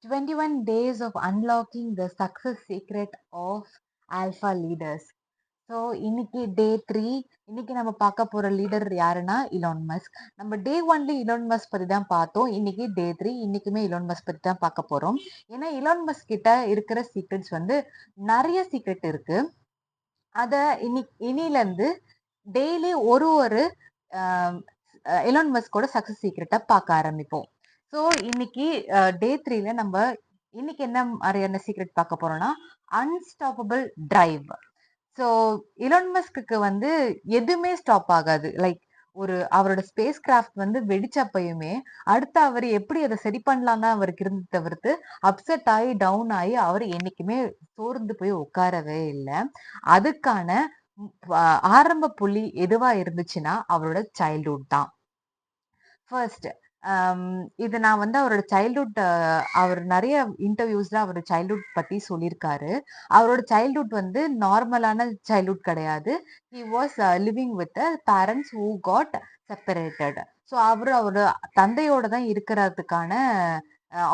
21 days of unlocking the success secret of alpha leaders. So இன்னைக்கு டே 3. இன்னைக்கு நம்ம பார்க்க போற லீடர் யாருன்னா இலான் மஸ்க். நம்ம டே 1ல இலான் மஸ்க் பத்தி தான் பார்த்தோம். இன்னைக்கு டே 3, இன்னைக்குமே இலான் மஸ்க் பத்தி தான் பார்க்க போறோம். ஏன்னா இலான் மஸ்க் கிட்ட இருக்கிற சீக்ரெட்ஸ் வந்து நிறைய சீக்ரெட் இருக்கு. அத இனில இருந்து டெய்லி ஒரு ஒரு எலான் மஸ்கோட சக்சஸ் சீக்ரெட்டை பார்க்க ஆரம்பிப்போம். ஸோ இன்னைக்கு டே 3ல நம்ம இன்னைக்கு என்ன மாதிரியான சீக்ரெட் பார்க்க போறோம்னா unstoppable drive. So Elon Musk வந்து எதுவுமே ஸ்டாப் ஆகாது. லைக் அவரோட ஸ்பேஸ் கிராஃப்ட் வந்து வெடிச்சப்பயுமே அடுத்து அவர் எப்படி அதை சரி பண்ணலாம் தான் அவருக்கு இருந்து தவிர்த்து அப்செட் ஆகி டவுன் ஆகி அவர் என்னைக்குமே சோர்ந்து போய் உட்காரவே இல்லை. அதுக்கான ஆரம்ப புள்ளி எதுவா இருந்துச்சுன்னா அவரோட சைல்ட்ஹுட் தான். ஃபர்ஸ்ட் இது நான் வந்து அவரோட சைல்ட்ஹுட் அவர் நிறைய இன்டர்வியூஸ்ல அவர் சைல்ட்ஹுட் பத்தி சொல்லியிருக்காரு. அவரோட சைல்ட்ஹுட் வந்து நார்மலான சைல்ட்ஹுட் கிடையாது. He was living with parents who got separated. So அவரோட தந்தையோட தான் இருக்கிறதுக்கான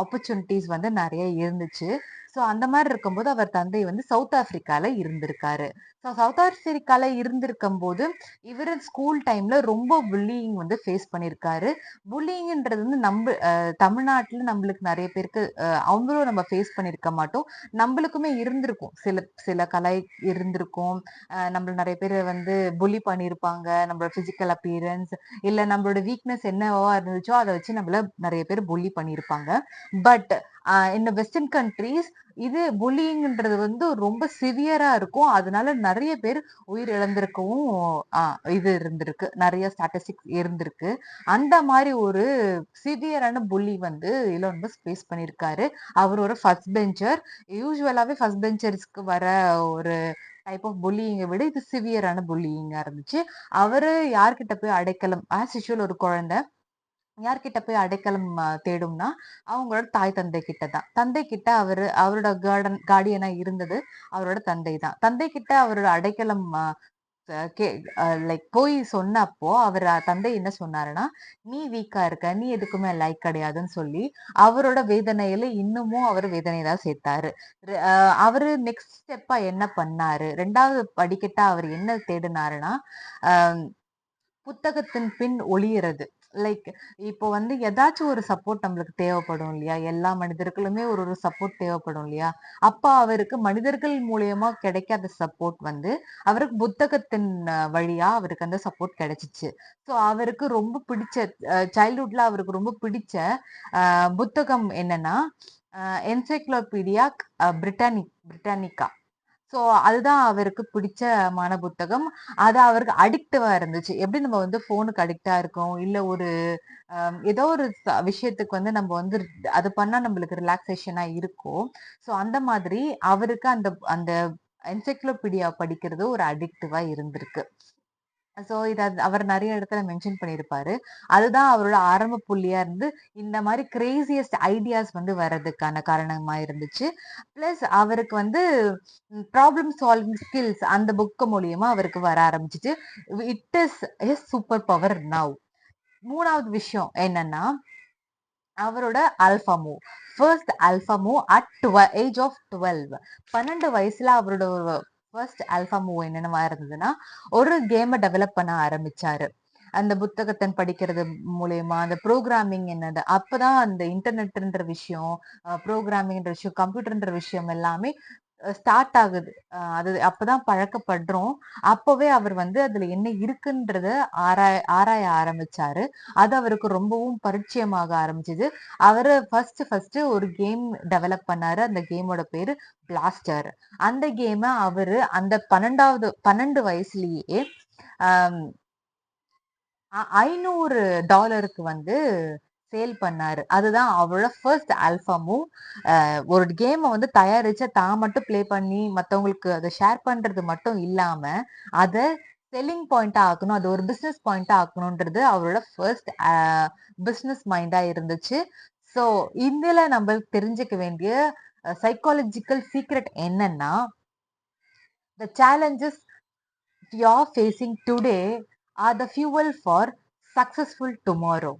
ஆப்பர்ச்சுனிட்டிஸ் வந்து நிறைய இருந்துச்சு. ஸோ அந்த மாதிரி இருக்கும்போது அவர் தந்தை வந்து சவுத் ஆப்பிரிக்கால இருந்திருக்காரு. ஸோ சவுத் ஆப்பிரிக்கால இருந்திருக்கும் போது இவர் ஸ்கூல் டைம்ல ரொம்ப புல்லிங் வந்து ஃபேஸ் பண்ணியிருக்காரு. புல்லிங்ன்றது வந்து தமிழ்நாட்டுல நம்மளுக்கு நிறைய பேருக்கு அவங்களும் நம்ம ஃபேஸ் பண்ணியிருக்க மாட்டோம். நம்மளுக்குமே இருந்திருக்கும், சில சில கலை இருந்திருக்கும். நம்மள நிறைய பேர் வந்து புல்லி பண்ணியிருப்பாங்க. நம்மளோட பிசிக்கல் அப்பியரன்ஸ் இல்ல நம்மளோட வீக்னஸ் என்னவா இருந்துச்சோ அதை வச்சு நம்மள நிறைய பேர் புல்லி பண்ணியிருப்பாங்க. பட் இந்த வெஸ்டர்ன் கண்ட்ரீஸ் இது புல்லிங்ன்றது வந்து ரொம்ப சிவியரா இருக்கும். அதனால நிறைய பேர் உயிர் இழந்திருக்கவும் இது இருந்திருக்கு, நிறைய ஸ்டாட்டிஸ்டிக்ஸ் இருந்திருக்கு. அந்த மாதிரி ஒரு சிவியரான புள்ளி வந்து இலான் மஸ்க் ஃபேஸ் பண்ணியிருக்காரு. அவர் ஒரு ஃபர்ஸ்ட் பெஞ்சர். யூஸ்வலாவே ஃபர்ஸ்ட் பெஞ்சர்ஸ்க்கு வர ஒரு டைப் ஆஃப் புல்லிங்கை விட இது சிவியரான புல்லிங்கா இருந்துச்சு. அவரு யார்கிட்ட போய் அடைக்கலம், ஆஸ் யூஷுவல் ஒரு குழந்தை யார்கிட்ட போய் அடைக்கலம் தேடும்னா அவங்களோட தாய் தந்தை கிட்ட தான். தந்தை கிட்ட அவரோட கார்டியனா இருந்தது அவரோட தந்தை தான். தந்தை கிட்ட அவரோட அடைக்கலம் லைக் போய் சொன்னப்போ அவர் தந்தை என்ன சொன்னாருன்னா, நீ வீக்கா இருக்க, நீ எதுக்குமே லைக் கிடையாதுன்னு சொல்லி அவரோட வேதனையில இன்னமும் அவர் வேதனை தான் சேர்த்தாரு. அவரு நெக்ஸ்ட் ஸ்டெப்பா என்ன பண்ணாரு, 2வது படிக்கட்டா அவர் என்ன தேடினாருன்னா புத்தகத்தின் பின் ஒளியறது. லைக் இப்போ வந்து ஏதாச்சும் ஒரு சப்போர்ட் நம்மளுக்கு தேவைப்படும் இல்லையா? எல்லா மனிதர்களுமே ஒரு ஒரு சப்போர்ட் தேவைப்படும் இல்லையா? அப்ப அவருக்கு மனிதர்கள் மூலியமா கிடைக்காத சப்போர்ட் வந்து அவருக்கு புத்தகத்தின் வழியா அவருக்கு அந்த சப்போர்ட் கிடைச்சிச்சு. ஸோ அவருக்கு ரொம்ப பிடிச்ச சைல்ட்ஹுட்ல அவருக்கு ரொம்ப பிடிச்ச புத்தகம் என்னன்னா என்சைக்ளோபீடியா பிரிட்டானிக்கா. ஸோ அதுதான் அவருக்கு பிடிச்சமான புத்தகம். அது அவருக்கு அடிக்டிவா இருந்துச்சு. எப்படி நம்ம வந்து போனுக்கு அடிக்டா இருக்கோம், இல்ல ஒரு ஏதோ ஒரு விஷயத்துக்கு வந்து நம்ம வந்து அது பண்ணா நம்மளுக்கு ரிலாக்ஸேஷனா இருக்கும். ஸோ அந்த மாதிரி அவருக்கு அந்த அந்த என்சைக்ளோபீடியா படிக்கிறது ஒரு அடிக்டிவா இருந்திருக்கு. ஸோ இத அவர் நிறைய இடத்துல மென்ஷன் பண்ணியிருப்பாரு. அதுதான் அவரோட ஆரம்ப புள்ளியா இருந்து இந்த மாதிரி கிரேசியஸ்ட் ஐடியாஸ் வந்து வர்றதுக்கான காரணமா இருந்துச்சு. பிளஸ் அவருக்கு வந்து ப்ராப்ளம் சால்விங் ஸ்கில்ஸ் அந்த புக்கு மூலியமா அவருக்கு வர ஆரம்பிச்சிச்சு. It is his super power now. 3வது விஷயம் என்னன்னா அவரோட alpha move. First alpha move at age of 12. 12 வயசுல அவரோட ஃபர்ஸ்ட் ஆல்பா மூவ் என்னென்னவா இருந்ததுன்னா ஒரு கேமை டெவலப் பண்ண ஆரம்பிச்சாரு. அந்த புத்தகத்தின் படிக்கிறது மூலியமா அந்த ப்ரோக்ராமிங் என்னது அப்பதான் அந்த இன்டர்நெட்ன்ற விஷயம், ப்ரோக்ராமிங்ன்ற விஷயம், கம்ப்யூட்டர்ன்ற விஷயம் எல்லாமே ஸ்டார்ட் ஆகுது. அது அப்பதான் பழக்கப்படுறோம். அப்பவே அவர் வந்து அதுல என்ன இருக்குன்றத ஆராய ஆரம்பிச்சாரு. அது அவருக்கு ரொம்பவும் பரிச்சயமாக ஆரம்பிச்சது. அவரு ஃபர்ஸ்ட் ஒரு கேம் டெவலப் பண்ணாரு. அந்த கேமோட பேரு பிளாஸ்டர். அந்த கேம அவரு அந்த 12 வயசுலயே $500 வந்து சேல் பண்ணாரு. அதுதான் அவரோட ஃபர்ஸ்ட் ஆல்பா மூவ். ஒரு கேமை வந்து தயாரிச்ச தான் மட்டும் ப்ளே பண்ணி மத்தவங்களுக்கு அதை ஷேர் பண்றது மட்டும் இல்லாம அதை செல்லிங் பாயிண்டா ஆக்கணும், அது ஒரு பிசினஸ் பாயிண்டா ஆக்கணும்ன்றது அவரோட ஃபர்ஸ்ட் பிசினஸ் மைண்டா இருந்துச்சு. ஸோ இதுல நம்ம தெரிஞ்சுக்க வேண்டிய சைக்காலஜிக்கல் சீக்ரெட் என்னன்னா, the challenges you're facing today are the fuel for successful tomorrow.